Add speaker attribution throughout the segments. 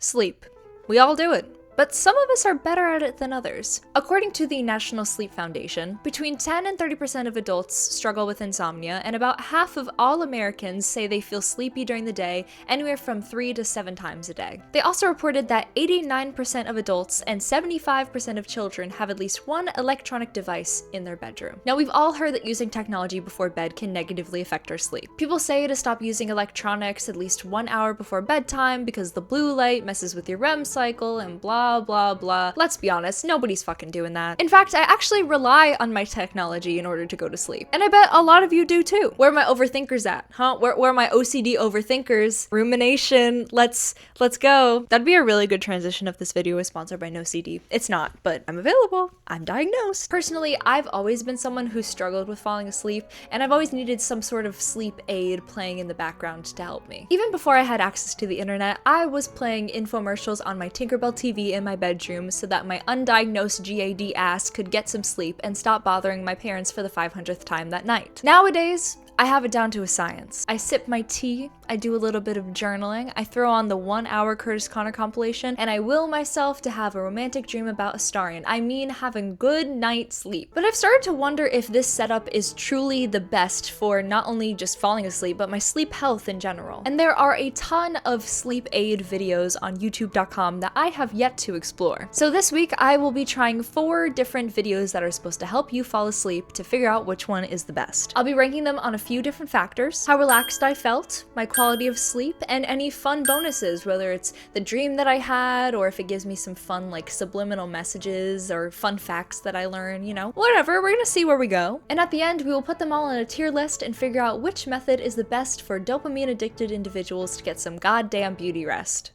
Speaker 1: Sleep. We all do it. But some of us are better at it than others. According to the National Sleep Foundation, between 10 and 30% of adults struggle with insomnia, and about half of all Americans say they feel sleepy during the day, anywhere from 3 to 7 times a day. They also reported that 89% of adults and 75% of children have at least one electronic device in their bedroom. Now, we've all heard that using technology before bed can negatively affect our sleep. People say to stop using electronics at least 1 hour before bedtime because the blue light messes with your REM cycle and blah blah blah. Let's be honest, nobody's fucking doing that. In fact, I actually rely on my technology in order to go to sleep. And I bet a lot of you do too. Where are my overthinkers at? Huh? Where are my OCD overthinkers? Rumination, let's go. That'd be a really good transition if this video was sponsored by NoCD. It's not, but I'm available. I'm diagnosed. Personally, I've always been someone who struggled with falling asleep, and I've always needed some sort of sleep aid playing in the background to help me. Even before I had access to the internet, I was playing infomercials on my Tinkerbell TV in my bedroom so that my undiagnosed GAD ass could get some sleep and stop bothering my parents for the 500th time that night. Nowadays, I have it down to a science. I sip my tea, I do a little bit of journaling, I throw on the 1 hour Curtis Connor compilation, and I will myself to have a romantic dream about Astarion. I mean having good night's sleep. But I've started to wonder if this setup is truly the best for not only just falling asleep, but my sleep health in general. And there are a ton of sleep aid videos on youtube.com that I have yet to explore. So this week I will be trying 4 different videos that are supposed to help you fall asleep to figure out which one is the best. I'll be ranking them on a few different factors: how relaxed I felt, my quality of sleep, and any fun bonuses, whether it's the dream that I had, or if it gives me some fun like subliminal messages or fun facts that I learn, you know, whatever. We're gonna see where we go. And at the end, we will put them all in a tier list and figure out which method is the best for dopamine addicted individuals to get some goddamn beauty rest.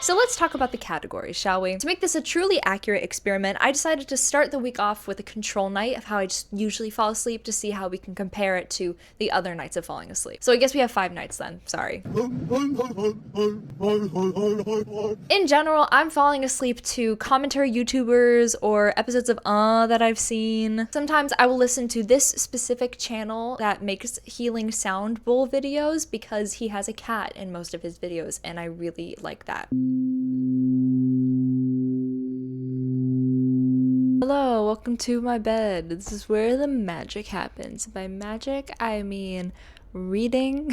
Speaker 1: So let's talk about the categories, shall we? To make this a truly accurate experiment, I decided to start the week off with a control night of how I just usually fall asleep to see how we can compare it to the other nights of falling asleep. So I guess we have 5 nights then, sorry. In general, I'm falling asleep to commentary YouTubers or episodes of that I've seen. Sometimes I will listen to this specific channel that makes healing sound bowl videos because he has a cat in most of his videos, and I really like that. Hello, welcome to my bed. This is where the magic happens. By magic, I mean reading.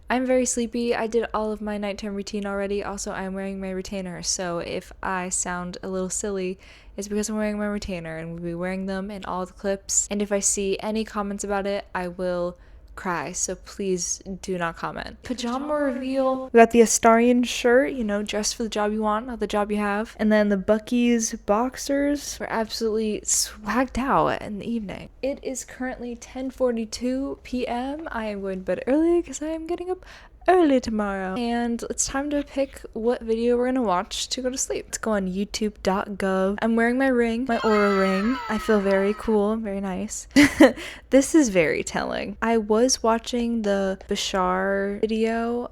Speaker 1: I'm very sleepy. I did all of my nighttime routine already. Also, I'm wearing my retainer, so if I sound a little silly, it's because I'm wearing my retainer, and we'll be wearing them in all the clips. And if I see any comments about it, I will cry, so please do not comment. Pajama reveal. We got the Astarion shirt, you know, dress for the job you want, not the job you have. And then the Buc-ee's boxers. We're absolutely swagged out in the evening. It is currently 10:42 p.m. I am going to bed early because I am getting up early tomorrow, and it's time to pick what video we're gonna watch to go to sleep. Let's go on youtube.gov. I'm wearing my ring, my Aura ring. I feel very cool, very nice. This is very telling. I was watching the Bashar video,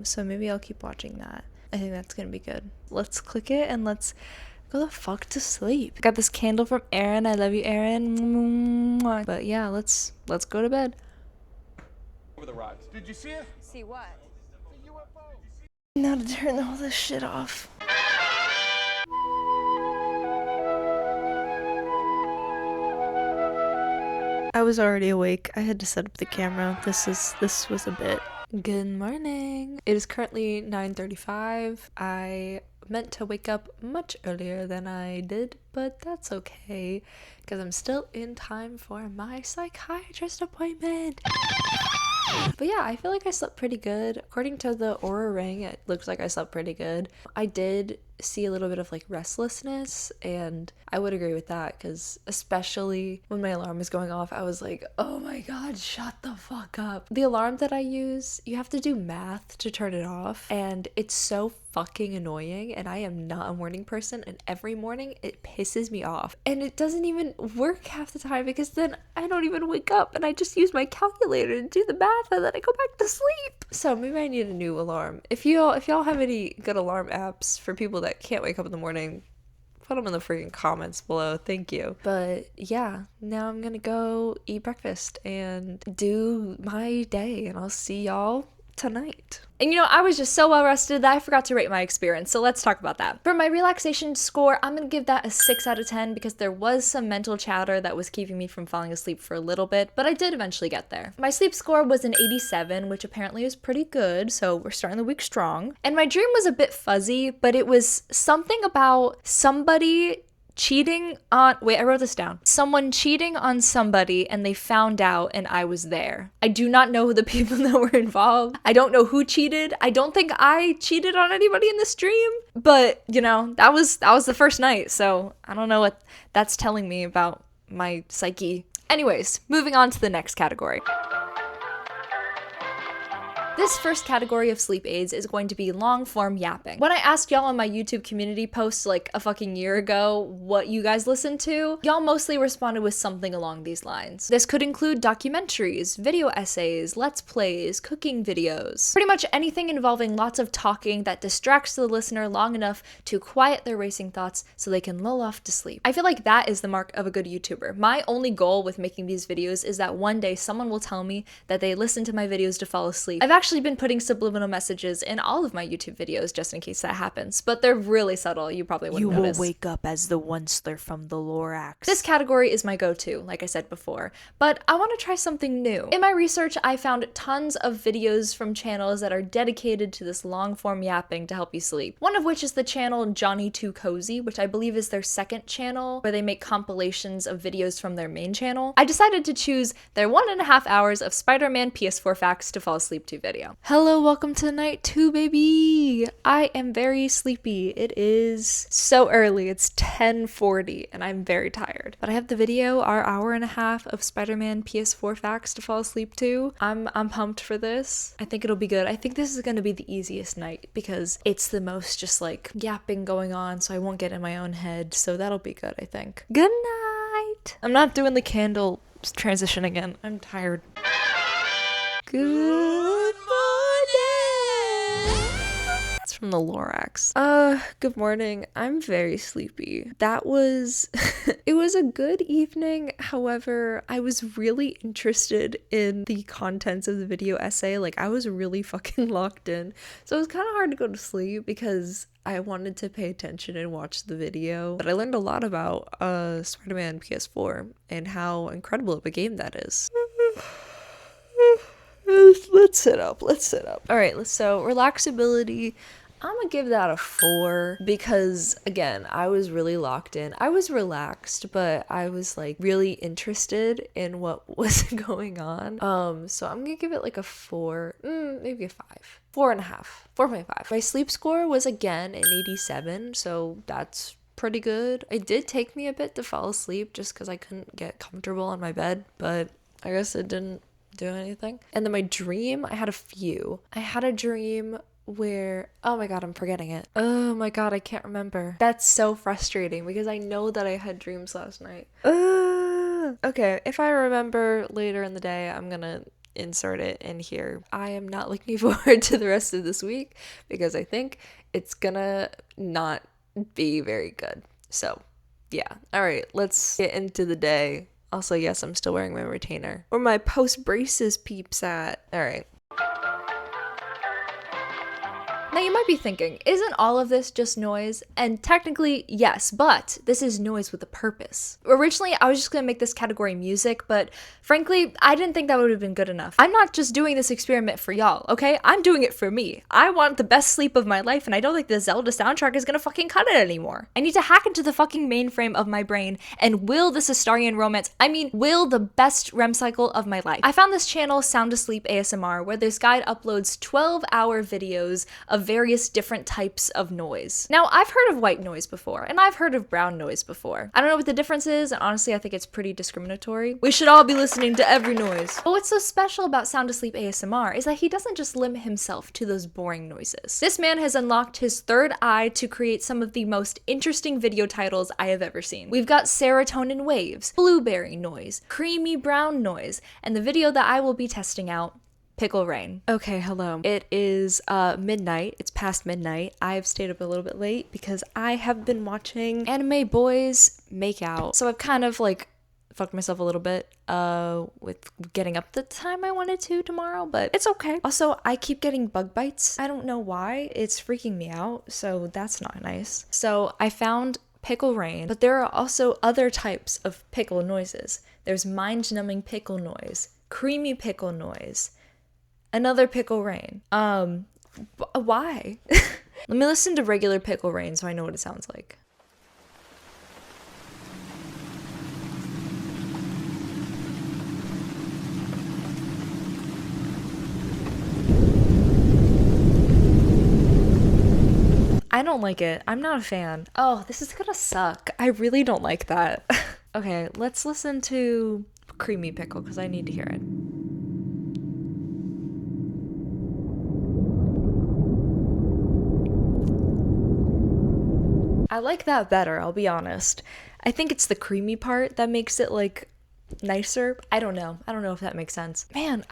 Speaker 1: so maybe I'll keep watching that. I think that's gonna be good. Let's click it and let's go the fuck to sleep. Got this candle from Aaron. I love you, Aaron. But yeah, let's go to bed.
Speaker 2: Over the rocks. Did you see it?
Speaker 3: See what?
Speaker 2: The UFO.
Speaker 1: Now to turn all this shit off. I was already awake. I had to set up the camera. This was a bit. Good morning. It is currently 9:35. I meant to wake up much earlier than I did, but that's okay because I'm still in time for my psychiatrist appointment. But yeah, I feel like I slept pretty good. According to the Aura ring, it looks like I slept pretty good. I did see a little bit of like restlessness, and I would agree with that because especially when my alarm was going off, I was like, oh my god, shut the fuck up. The alarm that I use, you have to do math to turn it off, and it's so fucking annoying, and I am not a morning person, and every morning it pisses me off, and it doesn't even work half the time because then I don't even wake up and I just use my calculator to do the math and then I go back to sleep. So maybe I need a new alarm. If y'all have any good alarm apps for people that can't wake up in the morning, put them in the freaking comments below. Thank you. But yeah, now I'm gonna go eat breakfast and do my day, and I'll see y'all tonight. And I was just so well rested that I forgot to rate my experience, so let's talk about that. For my relaxation score, I'm gonna give that a 6 out of 10 because there was some mental chatter that was keeping me from falling asleep for a little bit, but I did eventually get there. My sleep score was an 87, which apparently is pretty good, so we're starting the week strong. And my dream was a bit fuzzy, but it was something about somebody cheating on, wait, I wrote this down. Someone cheating on somebody and they found out and I was there. I do not know the people that were involved. I don't know who cheated. I don't think I cheated on anybody in this dream, but that was the first night. So I don't know what that's telling me about my psyche. Anyways, moving on to the next category. This first category of sleep aids is going to be long-form yapping. When I asked y'all on my YouTube community post like a fucking year ago what you guys listen to, y'all mostly responded with something along these lines. This could include documentaries, video essays, let's plays, cooking videos, pretty much anything involving lots of talking that distracts the listener long enough to quiet their racing thoughts so they can lull off to sleep. I feel like that is the mark of a good YouTuber. My only goal with making these videos is that one day someone will tell me that they listen to my videos to fall asleep. I've actually been putting subliminal messages in all of my YouTube videos just in case that happens, but they're really subtle. You probably wouldn't notice.
Speaker 3: You will wake up as the Onceler from the Lorax.
Speaker 1: This category is my go-to, like I said before, but I want to try something new. In my research, I found tons of videos from channels that are dedicated to this long-form yapping to help you sleep. One of which is the channel Johnny Too Cozy, which I believe is their second channel, where they make compilations of videos from their main channel. I decided to choose their 1.5 hours of Spider-Man PS4 facts to fall asleep to video. Hello, welcome to night 2, baby! I am very sleepy. It is so early. It's 10:40 and I'm very tired. But I have the video, our 1.5 hours of Spider-Man PS4 facts to fall asleep to. I'm pumped for this. I think it'll be good. I think this is gonna be the easiest night because it's the most just like yapping going on, so I won't get in my own head. So that'll be good, I think. Good night! I'm not doing the candle transition again. I'm tired. Good morning! It's from the Lorax. Good morning. I'm very sleepy. That was, it was a good evening. However, I was really interested in the contents of the video essay. Like, I was really fucking locked in. So it was kind of hard to go to sleep because I wanted to pay attention and watch the video. But I learned a lot about Spider-Man PS4 and how incredible of a game that is. Let's sit up. All right, so relaxability, I'm gonna give that a 4 because, again, I was really locked in. I was relaxed, but I was like really interested in what was going on. So I'm gonna give it like a 4, maybe a 5. 4.5, 4.5. My sleep score was again an 87, so that's pretty good. It did take me a bit to fall asleep just because I couldn't get comfortable on my bed, but I guess it didn't do anything. And then my dream, I had a few. I had a dream where, oh my god, I'm forgetting it. Oh my god, I can't remember. That's so frustrating because I know that I had dreams last night. Okay, if I remember later in the day, I'm gonna insert it in here. I am not looking forward to the rest of this week because I think it's gonna not be very good. So yeah, all right, let's get into the day. Also, yes, I'm still wearing my retainer. Where my post braces peeps at? All right. Now you might be thinking, isn't all of this just noise? And technically, yes, but this is noise with a purpose. Originally, I was just gonna make this category music, but frankly, I didn't think that would have been good enough. I'm not just doing this experiment for y'all, okay? I'm doing it for me. I want the best sleep of my life, and I don't think the Zelda soundtrack is gonna fucking cut it anymore. I need to hack into the fucking mainframe of my brain and will this Astarian romance, will the best REM cycle of my life. I found this channel, Sound Asleep ASMR, where this guide uploads 12-hour videos of various different types of noise. Now, I've heard of white noise before, and I've heard of brown noise before. I don't know what the difference is, and honestly, I think it's pretty discriminatory. We should all be listening to every noise. But what's so special about Sound Asleep ASMR is that he doesn't just limit himself to those boring noises. This man has unlocked his third eye to create some of the most interesting video titles I have ever seen. We've got serotonin waves, blueberry noise, creamy brown noise, and the video that I will be testing out, Pickle Rain. Okay, hello. It is midnight. It's past midnight. I've stayed up a little bit late because I have been watching anime boys make out. So I've kind of like fucked myself a little bit with getting up the time I wanted to tomorrow, but it's okay. Also, I keep getting bug bites. I don't know why. It's freaking me out, so that's not nice. So I found pickle rain, but there are also other types of pickle noises. There's mind-numbing pickle noise, creamy pickle noise, another pickle rain. Why? Let me listen to regular pickle rain so I know what it sounds like. I don't like it. I'm not a fan. Oh, this is gonna suck. I really don't like that. Okay, let's listen to creamy pickle because I need to hear it. I like that better, I'll be honest. I think it's the creamy part that makes it like nicer. I don't know if that makes sense. Man,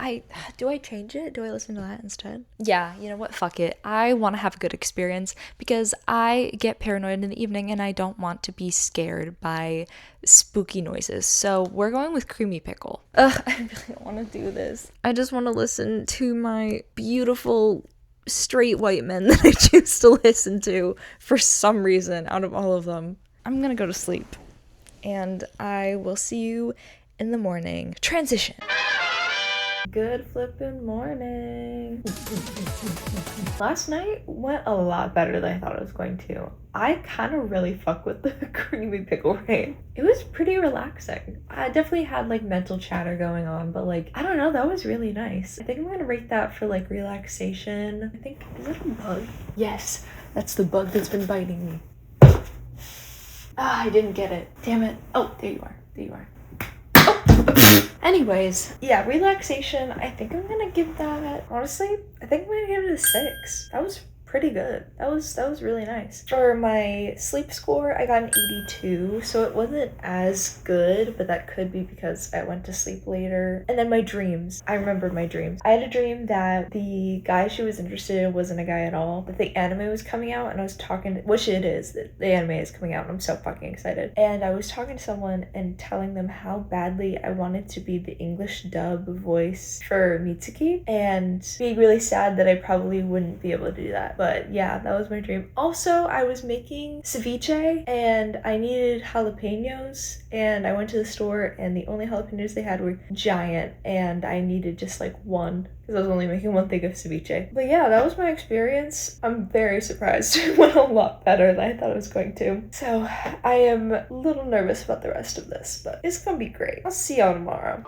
Speaker 1: do I change it? Do I listen to that instead? Yeah, you know what? Fuck it. I want to have a good experience because I get paranoid in the evening and I don't want to be scared by spooky noises. So we're going with creamy pickle. Ugh, I really don't want to do this. I just want to listen to my beautiful straight white men that I choose to listen to for some reason out of all of them. I'm gonna go to sleep and I will see you in the morning. Transition. Good flippin' morning. Last night went a lot better than I thought it was going to. I kind of really fuck with the creamy pickle rain. It was pretty relaxing. I definitely had like mental chatter going on, but like, I don't know, that was really nice. I think I'm gonna rate that for like relaxation. I think, is it a bug? Yes, that's the bug that's been biting me. Ah, I didn't get it. Damn it. Oh, there you are. There you are. Anyways, yeah, relaxation, I think I'm gonna give that, honestly, I think I'm gonna give it a 6. That was pretty good. That was really nice. For my sleep score, I got an 82, so it wasn't as good, but that could be because I went to sleep later. And then my dreams. I remembered my dreams. I had a dream that the guy she was interested in wasn't a guy at all, that the anime was coming out, and I was talking to, which it is, that the anime is coming out, and I'm so fucking excited. And I was talking to someone and telling them how badly I wanted to be the English dub voice for Mitsuki, and being really sad that I probably wouldn't be able to do that. But yeah, that was my dream. Also, I was making ceviche and I needed jalapenos, and I went to the store and the only jalapenos they had were giant, and I needed just like one because I was only making one thing of ceviche. But yeah, that was my experience. I'm very surprised it went a lot better than I thought it was going to. So I am a little nervous about the rest of this, but it's gonna be great. I'll see y'all tomorrow.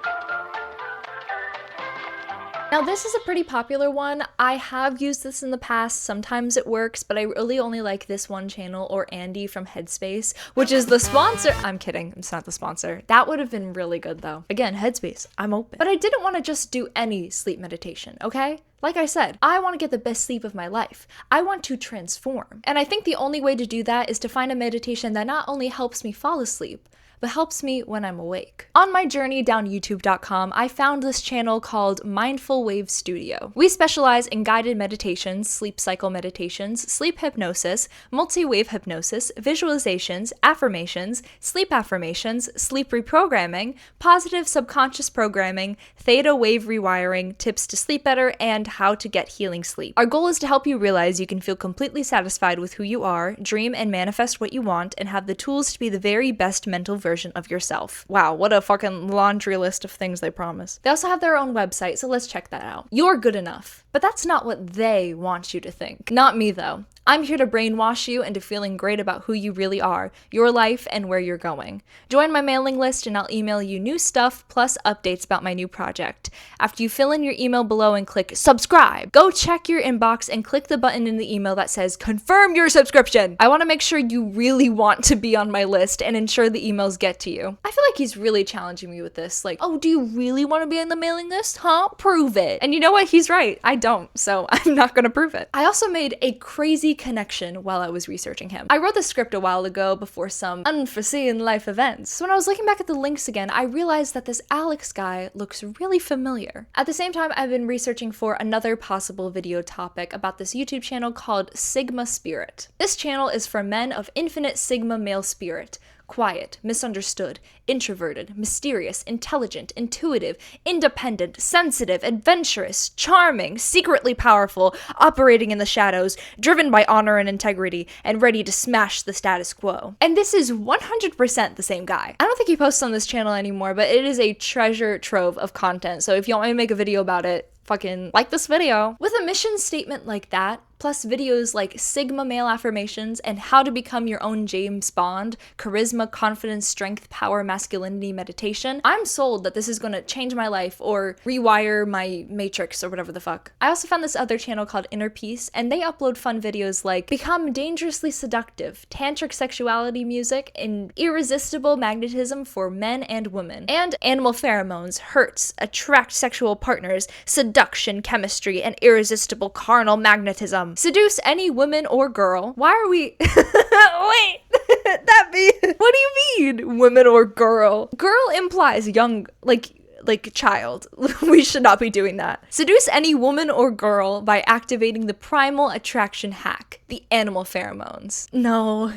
Speaker 1: Now this is a pretty popular one. I have used this in the past. Sometimes it works, but I really only like this one channel or Andy from Headspace, which is the sponsor. I'm kidding, it's not the sponsor. That would have been really good though. Again, Headspace, I'm open. But I didn't want to just do any sleep meditation, okay? Like I said, I want to get the best sleep of my life. I want to transform. And I think the only way to do that is to find a meditation that not only helps me fall asleep, but helps me when I'm awake. On my journey down youtube.com, I found this channel called Mindful Wave Studio. We specialize in guided meditations, sleep cycle meditations, sleep hypnosis, multi-wave hypnosis, visualizations, affirmations, sleep reprogramming, positive subconscious programming, theta wave rewiring, tips to sleep better, and how to get healing sleep. Our goal is to help you realize you can feel completely satisfied with who you are, dream and manifest what you want, and have the tools to be the very best mental version of yourself. Wow, what a fucking laundry list of things they promise. They also have their own website, so let's check that out. You're good enough. But that's not what they want you to think. Not me though. I'm here to brainwash you into feeling great about who you really are, your life, and where you're going. Join my mailing list and I'll email you new stuff plus updates about my new project. After you fill in your email below and click subscribe, go check your inbox and click the button in the email that says confirm your subscription. I want to make sure you really want to be on my list and ensure the emails get to you. I feel like he's really challenging me with this. Like, oh, do you really want to be on the mailing list? Huh? Prove it. And you know what? He's right. I don't, so I'm not gonna prove it. I also made a crazy connection while I was researching him. I wrote the script a while ago before some unforeseen life events. So when I was looking back at the links again, I realized that this Alex guy looks really familiar. At the same time, I've been researching for another possible video topic about this YouTube channel called Sigma Spirit. This channel is for men of infinite Sigma male spirit, quiet, misunderstood, introverted, mysterious, intelligent, intuitive, independent, sensitive, adventurous, charming, secretly powerful, operating in the shadows, driven by honor and integrity, and ready to smash the status quo. And this is 100% the same guy. I don't think he posts on this channel anymore, but it is a treasure trove of content. So if you want me to make a video about it, fucking like this video. With a mission statement like that, plus videos like Sigma male affirmations and how to become your own James Bond, charisma, confidence, strength, power, masculinity, meditation, I'm sold that this is gonna change my life or rewire my matrix or whatever the fuck. I also found this other channel called Inner Peace, and they upload fun videos like Become Dangerously Seductive, Tantric Sexuality Music, and Irresistible Magnetism for Men and Women, and Animal Pheromones, Hurts, Attract Sexual Partners, Seduction, Chemistry, and Irresistible Carnal Magnetism. Seduce any woman or girl. Why are we... Wait! That be... What do you mean, woman or girl? Girl implies young, like child. We should not be doing that. Seduce any woman or girl by activating the primal attraction hack, the animal pheromones. No.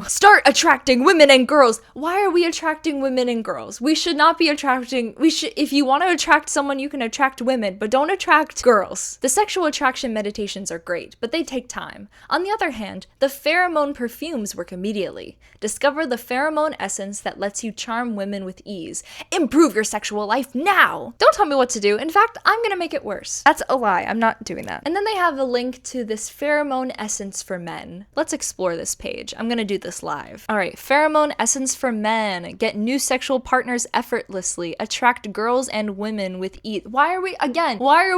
Speaker 1: Start attracting women and girls. Why are we attracting women and girls? We should not be attracting, if you want to attract someone, you can attract women, but don't attract girls. The sexual attraction meditations are great, but they take time. On the other hand, the pheromone perfumes work immediately. Discover the pheromone essence that lets you charm women with ease. Improve your sexual life now! Don't tell me what to do. In fact, I'm gonna make it worse. That's a lie. I'm not doing that. And then they have a link to this pheromone essence for men. Let's explore this page. I'm gonna do this live. All right, pheromone essence for men. Get new sexual partners effortlessly. Attract girls and women with ease. Why are we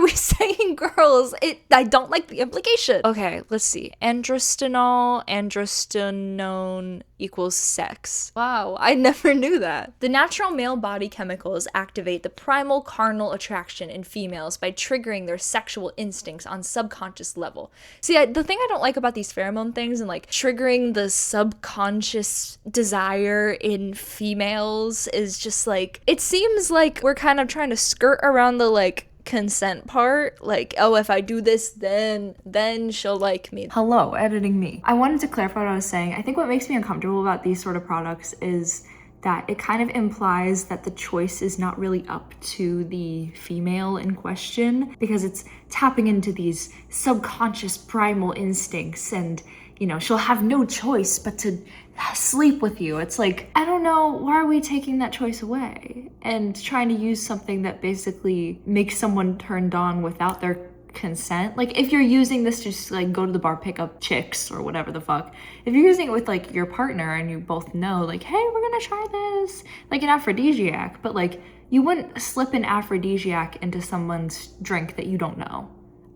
Speaker 1: saying girls? I don't like the implication. Okay, let's see. Androstenol, androstenone equals sex. Wow, I never knew that. The natural male body chemicals activate the primal carnal attraction in females by triggering their sexual instincts on subconscious level. See, the thing I don't like about these pheromone things and like triggering the subconscious desire in females is just like, it seems like we're kind of trying to skirt around the like consent part, like, oh, if I do this, then she'll like me. Hello, editing me. I wanted to clarify what I was saying. I think what makes me uncomfortable about these sort of products is that it kind of implies that the choice is not really up to the female in question, because it's tapping into these subconscious primal instincts, and you know, she'll have no choice but to sleep with you. It's like, I don't know, why are we taking that choice away and trying to use something that basically makes someone turned on without their consent? Like, if you're using this to just like go to the bar, pick up chicks or whatever the fuck, if you're using it with like your partner and you both know like, hey, we're gonna try this, like an aphrodisiac, but like you wouldn't slip an aphrodisiac into someone's drink that you don't know.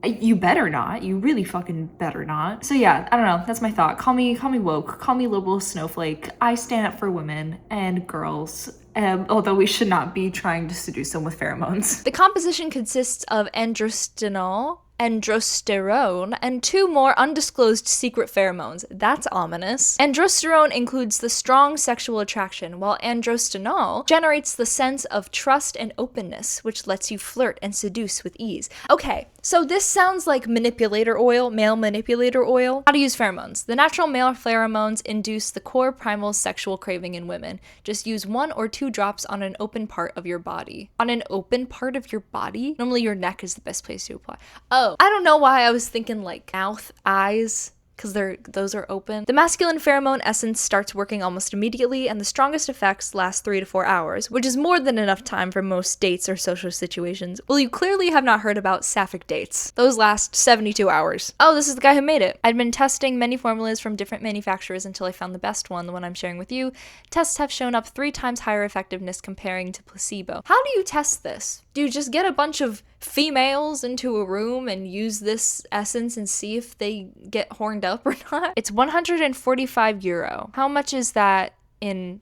Speaker 1: You better not. You really fucking better not. So yeah, I don't know. That's my thought. Call me woke. Call me liberal snowflake. I stand up for women and girls. Although we should not be trying to seduce them with pheromones. The composition consists of androstenol, androsterone, and 2 more undisclosed secret pheromones. That's ominous. Androsterone includes the strong sexual attraction, while androstenol generates the sense of trust and openness, which lets you flirt and seduce with ease. Okay, so this sounds like manipulator oil, male manipulator oil. How to use pheromones. The natural male pheromones induce the core primal sexual craving in women. Just use 1 or 2 drops on an open part of your body. On an open part of your body? Normally your neck is the best place to apply. Oh, I don't know why I was thinking like mouth, eyes, because those are open. The masculine pheromone essence starts working almost immediately, and the strongest effects last 3 to 4 hours, which is more than enough time for most dates or social situations. Well, you clearly have not heard about sapphic dates. Those last 72 hours. Oh, this is the guy who made it. I'd been testing many formulas from different manufacturers until I found the best one, the one I'm sharing with you. Tests have shown up 3 times higher effectiveness comparing to placebo. How do you test this? Do you just get a bunch of females into a room and use this essence and see if they get horned up or not? It's €145. How much is that in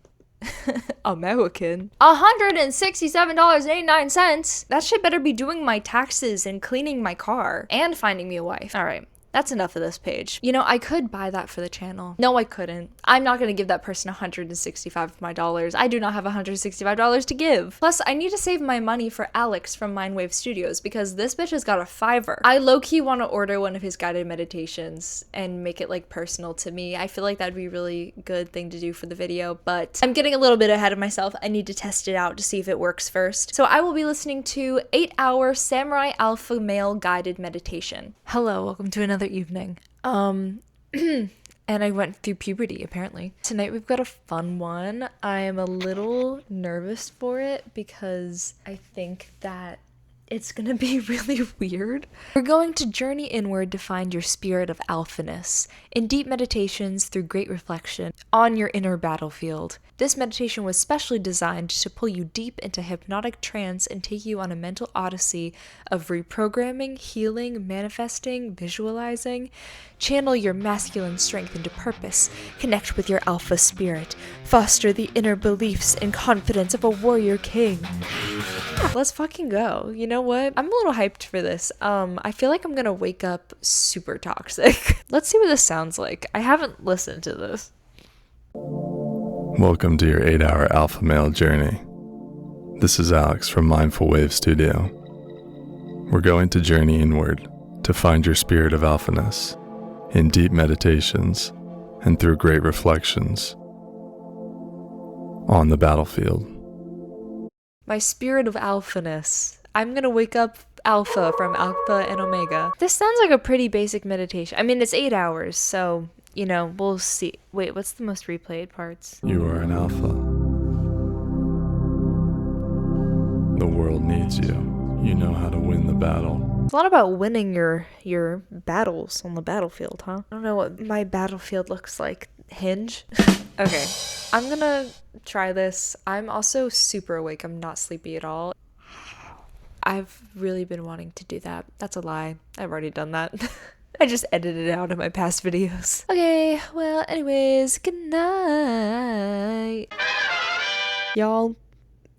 Speaker 1: American? $167.89. That shit better be doing my taxes and cleaning my car and finding me a wife. All right. That's enough of this page. You know, I could buy that for the channel. No, I couldn't. I'm not gonna give that person $165 of my dollars. I do not have $165 to give. Plus, I need to save my money for Alex from Mindwave Studios because this bitch has got a $5. I low-key want to order one of his guided meditations and make it like personal to me. I feel like that'd be a really good thing to do for the video, but I'm getting a little bit ahead of myself. I need to test it out to see if it works first. So I will be listening to 8-hour Samurai Alpha Male guided meditation. Hello, welcome to another evening. And I went through puberty, apparently. Tonight we've got a fun one. I am a little nervous for it because I think that it's gonna be really weird. We're going to journey inward to find your spirit of alphaness in deep meditations through great reflection on your inner battlefield. This meditation was specially designed to pull you deep into hypnotic trance and take you on a mental odyssey of reprogramming, healing, manifesting, visualizing. Channel your masculine strength into purpose, connect with your alpha spirit, foster the inner beliefs and confidence of a warrior king. Let's fucking go. You know what? I'm a little hyped for this. I feel like I'm gonna wake up super toxic. Let's see what this sounds like. I haven't listened to this.
Speaker 4: Welcome to your 8-hour alpha male journey. This is Alex from Mindful Wave Studio. We're going to journey inward to find your spirit of alphaness in deep meditations and through great reflections on the battlefield.
Speaker 1: My spirit of alphaness. I'm gonna wake up alpha from Alpha and Omega. This sounds like a pretty basic meditation. I mean, it's 8 hours, so, you know, we'll see. Wait, what's the most replayed parts?
Speaker 4: You are an alpha. The world needs you. You know how to win the battle.
Speaker 1: It's a lot about winning your battles on the battlefield, huh? I don't know what my battlefield looks like. Hinge? Okay, I'm gonna try this. I'm also super awake. I'm not sleepy at all. I've really been wanting to do that. That's a lie. I've already done that. I just edited it out of my past videos. Okay, well, anyways, good night.
Speaker 3: Y'all,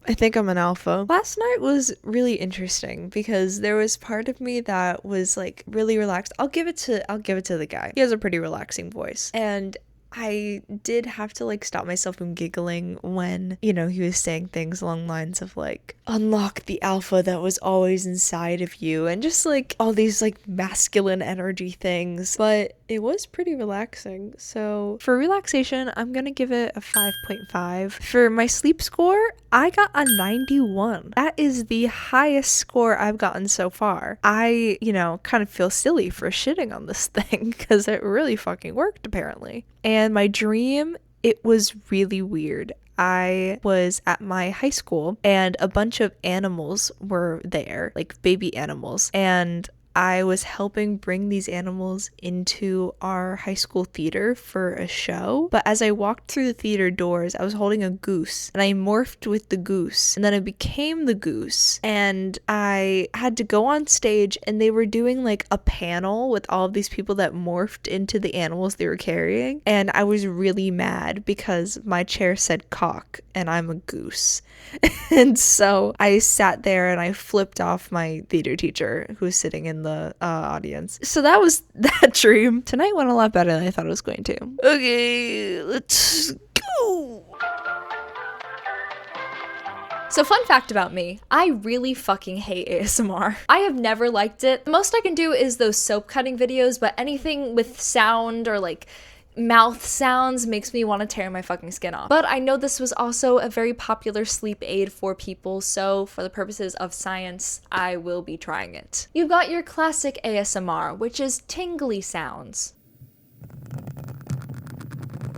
Speaker 3: I think I'm an alpha. Last night was really interesting because there was part of me that was like really relaxed. I'll give it to the guy. He has a pretty relaxing voice. And I did have to like stop myself from giggling when, you know, he was saying things along lines of like, unlock the alpha that was always inside of you, and just like all these like masculine energy things. But it was pretty relaxing. So for relaxation, I'm gonna give it a 5.5. For my sleep score, I got a 91. That is the highest score I've gotten so far. I, you know, kind of feel silly for shitting on this thing because it really fucking worked apparently. And my dream, it was really weird. I was at my high school and a bunch of animals were there, like baby animals, and I was helping bring these animals into our high school theater for a show. But as I walked through the theater doors, I was holding a goose and I morphed with the goose, and then I became the goose, and I had to go on stage and they were doing like a panel with all of these people that morphed into the animals they were carrying. And I was really mad because my chair said cock and I'm a goose. And so I sat there and I flipped off my theater teacher who was sitting in the audience. So that was that dream. Tonight went a lot better than I thought it was going to. Okay, let's go.
Speaker 1: So fun fact about me, I really fucking hate ASMR. I have never liked it. The most I can do is those soap cutting videos, but anything with sound or like mouth sounds makes me want to tear my fucking skin off. But I know this was also a very popular sleep aid for people, so for the purposes of science, I will be trying it. You've got your classic ASMR, which is tingly sounds.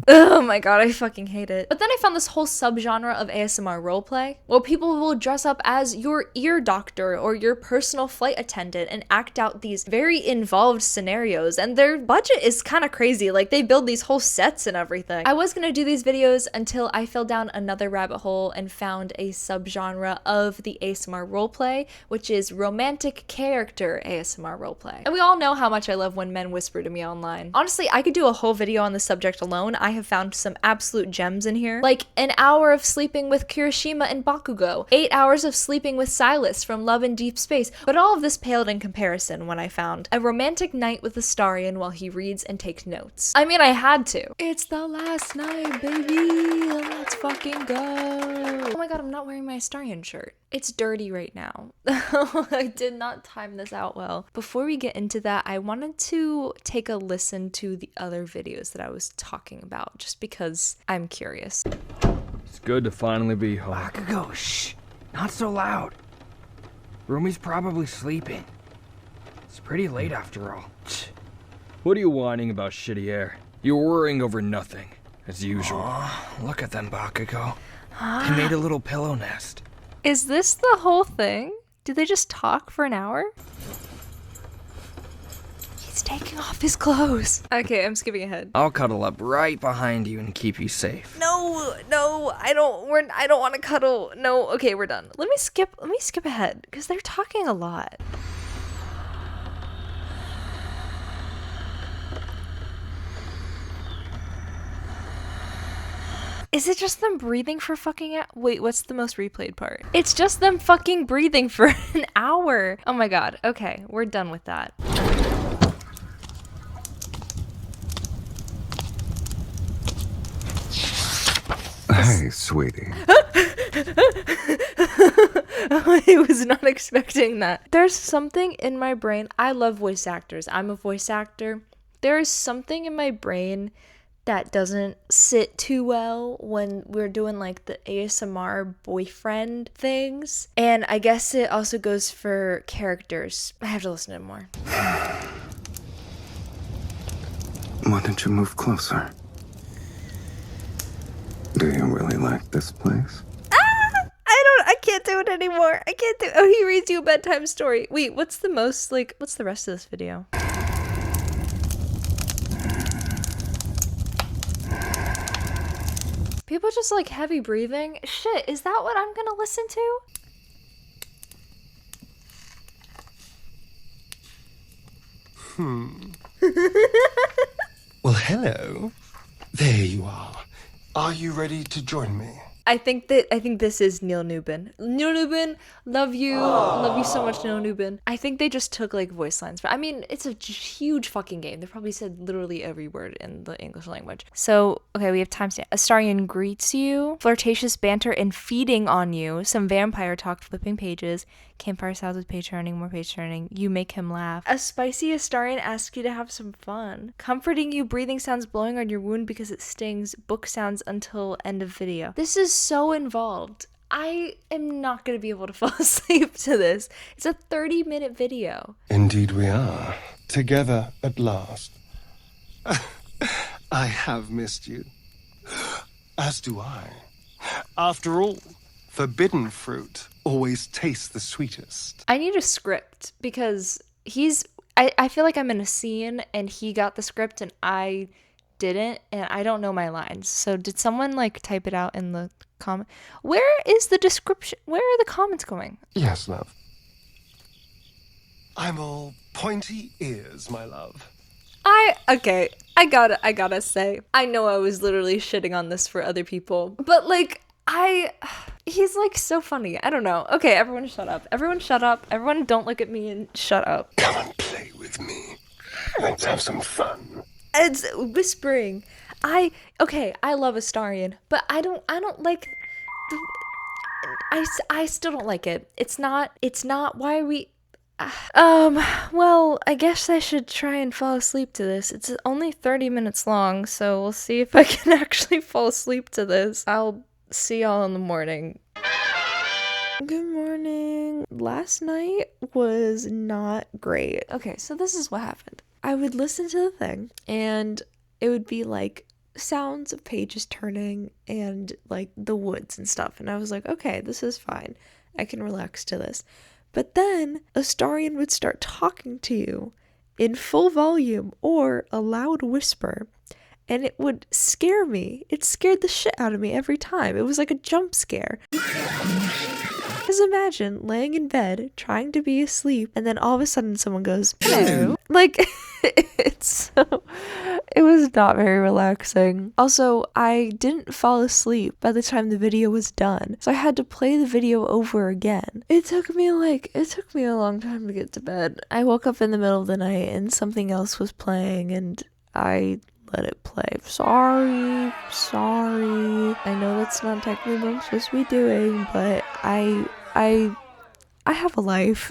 Speaker 1: Oh my god, I fucking hate it. But then I found this whole subgenre of ASMR roleplay, where people will dress up as your ear doctor or your personal flight attendant and act out these very involved scenarios, and their budget is kind of crazy. Like, they build these whole sets and everything. I was gonna do these videos until I fell down another rabbit hole and found a subgenre of the ASMR roleplay, which is romantic character ASMR roleplay. And we all know how much I love when men whisper to me online. Honestly, I could do a whole video on this subject alone. I have found some absolute gems in here. Like an hour of sleeping with Kirishima and Bakugo, 8 hours of sleeping with Silas from Love in Deep Space, but all of this paled in comparison when I found a romantic night with Astarion while he reads and takes notes. I mean, I had to. It's the last night, baby. Let's fucking go. Oh my god, I'm not wearing my Astarion shirt. It's dirty right now. I did not time this out well. Before we get into that, I wanted to take a listen to the other videos that I was talking about, just because I'm curious.
Speaker 5: It's good to finally be home.
Speaker 6: Bakugo, shh! Not so loud. Rumi's probably sleeping. It's pretty late after all.
Speaker 5: What are you whining about, shitty air? You're worrying over nothing, as usual.
Speaker 6: Aw, look at them, Bakugo. They made a little pillow nest.
Speaker 1: Is this the whole thing? Did they just talk for an hour? He's taking off his clothes. Okay, I'm skipping ahead.
Speaker 6: I'll cuddle up right behind you and keep you safe.
Speaker 1: No, I don't want to cuddle. No, okay, we're done. Let me skip ahead, because they're talking a lot. Is it just them breathing for fucking wait, what's the most replayed part? It's just them fucking breathing for an hour. Oh my god. Okay, we're done with that.
Speaker 7: Hey, sweetie.
Speaker 1: I was not expecting that. There's something in my brain. I love voice actors. I'm a voice actor. There is something in my brain that doesn't sit too well when we're doing like the ASMR boyfriend things. And I guess it also goes for characters. I have to listen to it more.
Speaker 7: Why don't you move closer? Do you really like this place?
Speaker 1: I can't do it anymore. I can't do. Oh, he reads you a bedtime story. Wait, what's the rest of this video? People just like heavy breathing. Shit, is that what I'm gonna listen to?
Speaker 8: Well, hello. There you are. Are you ready to join me?
Speaker 1: I think this is Neil Nubin. Neil Nubin, love you so much, Neil Nubin. I think they just took like voice lines. I mean, it's a huge fucking game. They probably said literally every word in the English language. So, okay, we have timestamp. Astarion greets you, flirtatious banter and feeding on you, some vampire talk, flipping pages, campfire sounds with page turning, more page turning. You make him laugh. A spicy Astarion asks you to have some fun. Comforting you, breathing sounds blowing on your wound because it stings, book sounds until end of video. This is so involved. I am not going to be able to fall asleep to this. It's a 30-minute video.
Speaker 8: Indeed we are. Together at last. I have missed you. As do I. After all, forbidden fruit always tastes the sweetest.
Speaker 1: I need a script because I feel like I'm in a scene and he got the script and I didn't, and I don't know my lines. So did someone like type it out in the comment? Where is the description? Where are the comments going?
Speaker 8: Yes, love. I'm all pointy ears, my love.
Speaker 1: Okay, I gotta say, I know I was literally shitting on this for other people, but like, he's like so funny. I don't know. Okay, everyone shut up. Everyone shut up. Everyone don't look at me and shut up.
Speaker 8: Come and play with me. Let's have some fun.
Speaker 1: It's whispering. I love Astarion, but I don't like I still don't like it. It's not why are we well, I guess I should try and fall asleep to this. It's only 30 minutes long, so we'll see if I can actually fall asleep to this. I'll see y'all in the morning. Good morning. Last night was not great. Okay, so this is what happened. I would listen to the thing, and it would be like sounds of pages turning and like the woods and stuff. And I was like, okay, this is fine. I can relax to this. But then Astarion would start talking to you in full volume or a loud whisper, and it would scare me. It scared the shit out of me every time. It was like a jump scare. Just imagine laying in bed, trying to be asleep, and then all of a sudden someone goes, hello. Like,
Speaker 3: It was not very relaxing. Also, I didn't fall asleep by the time the video was done, so I had to play the video over again. It took me a long time to get to bed. I woke up in the middle of the night and something else was playing and I let it play. Sorry. I know that's not technically what I'm supposed to be doing, but I have a life.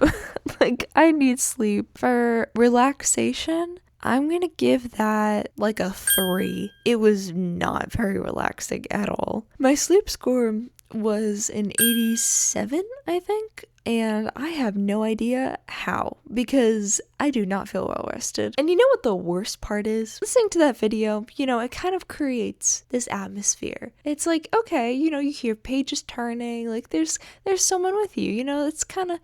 Speaker 3: Like, I need sleep. For relaxation, I'm gonna give that like a 3. It was not very relaxing at all. My sleep score was an 87, I think. And I have no idea how, because I do not feel well rested. And you know what the worst part is? Listening to that video, it kind of creates this atmosphere. It's like, okay, you hear pages turning, like there's someone with you, it's kind of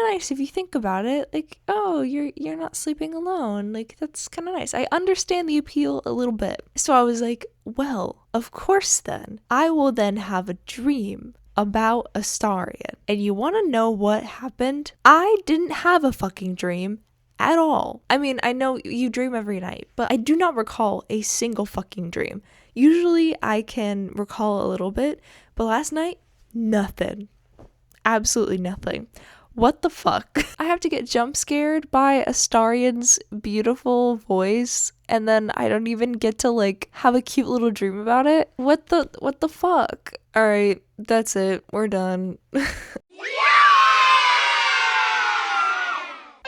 Speaker 3: nice if you think about it. Like, oh, you're not sleeping alone. Like, that's kind of nice. I understand the appeal a little bit. So I was like, well, of course then. I will then have a dream about Astarion. And you want to know what happened? I didn't have a fucking dream at all. I mean, I know you dream every night, but I do not recall a single fucking dream. Usually I can recall a little bit, but last night, nothing. Absolutely nothing. What the fuck? I have to get jump scared by Astarion's beautiful voice, and then I don't even get to like have a cute little dream about it. What the fuck? All right, that's it. We're done.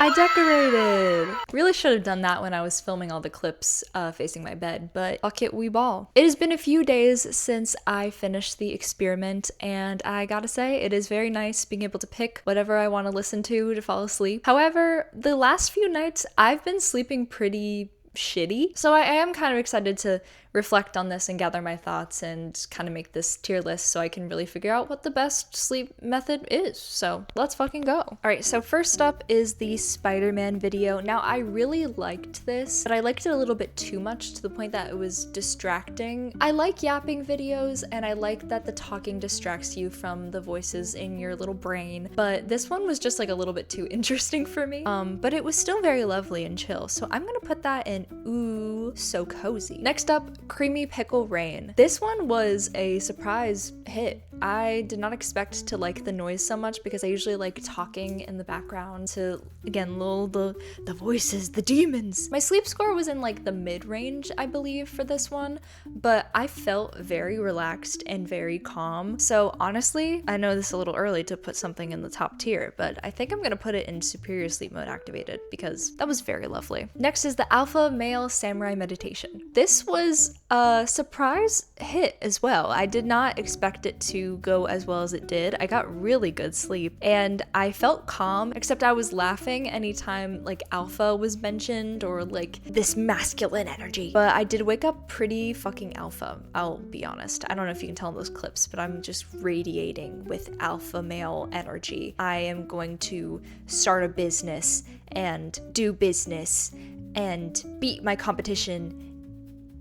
Speaker 3: I decorated! Really should have done that when I was filming all the clips facing my bed, but fuck it, we ball. It has been a few days since I finished the experiment, and I gotta say, it is very nice being able to pick whatever I want to listen to fall asleep. However, the last few nights, I've been sleeping pretty shitty, so I am kind of excited to reflect on this and gather my thoughts and kind of make this tier list so I can really figure out what the best sleep method is. So let's fucking go. All right, so first up is the Spider-Man video. Now, I really liked this, but I liked it a little bit too much to the point that it was distracting. I like yapping videos, and I like that the talking distracts you from the voices in your little brain, but this one was just like a little bit too interesting for me. But it was still very lovely and chill, so I'm gonna put that in ooh, so cozy. Next up, Creamy Pickle Rain. This one was a surprise hit. I did not expect to like the noise so much because I usually like talking in the background to, again, lull the voices, the demons. My sleep score was in like the mid-range, I believe, for this one, but I felt very relaxed and very calm. So honestly, I know this is a little early to put something in the top tier, but I think I'm gonna put it in superior sleep mode activated because that was very lovely. Next is the Alpha Male Samurai Meditation. This was a surprise hit as well. I did not expect it to go as well as it did. I got really good sleep and I felt calm, except I was laughing anytime like alpha was mentioned or like this masculine energy. But I did wake up pretty fucking alpha, I'll be honest. I don't know if you can tell in those clips, but I'm just radiating with alpha male energy. I am going to start a business and do business and beat my competition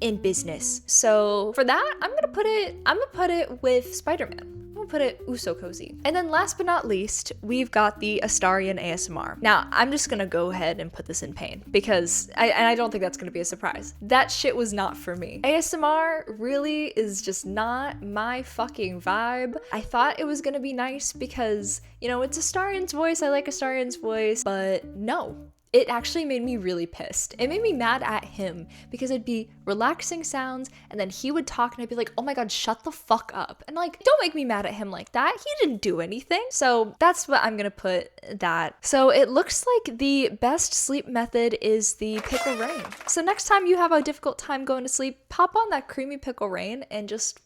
Speaker 3: in business. So for that, I'm gonna put it with Spider-Man. I'm gonna put it ooh so cozy. And then last but not least, we've got the Astarion ASMR. Now, I'm just gonna go ahead and put this in pain because I don't think that's gonna be a surprise. That shit was not for me. ASMR really is just not my fucking vibe. I thought it was gonna be nice because, it's Astarion's voice. I like Astarion's voice, but no. It actually made me really pissed. It made me mad at him because it'd be relaxing sounds and then he would talk and I'd be like, oh my god, shut the fuck up. And like, don't make me mad at him like that. He didn't do anything. So that's what I'm gonna put that. So it looks like the best sleep method is the Pickle Rain. So next time you have a difficult time going to sleep, pop on that Creamy Pickle Rain and just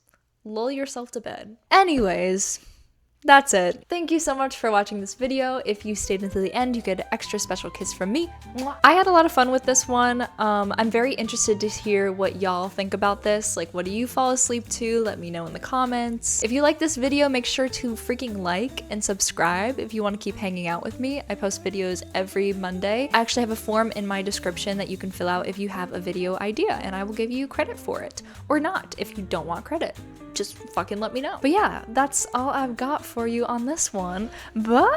Speaker 3: lull yourself to bed. Anyways, that's it. Thank you so much for watching this video. If you stayed until the end, you get an extra special kiss from me. Mwah. I had a lot of fun with this one. I'm very interested to hear what y'all think about this. Like, what do you fall asleep to? Let me know in the comments. If you like this video, make sure to freaking like and subscribe if you want to keep hanging out with me. I post videos every Monday. I actually have a form in my description that you can fill out if you have a video idea, and I will give you credit for it. Or not, if you don't want credit. Just fucking let me know. But yeah, that's all I've got for you on this one. Bye!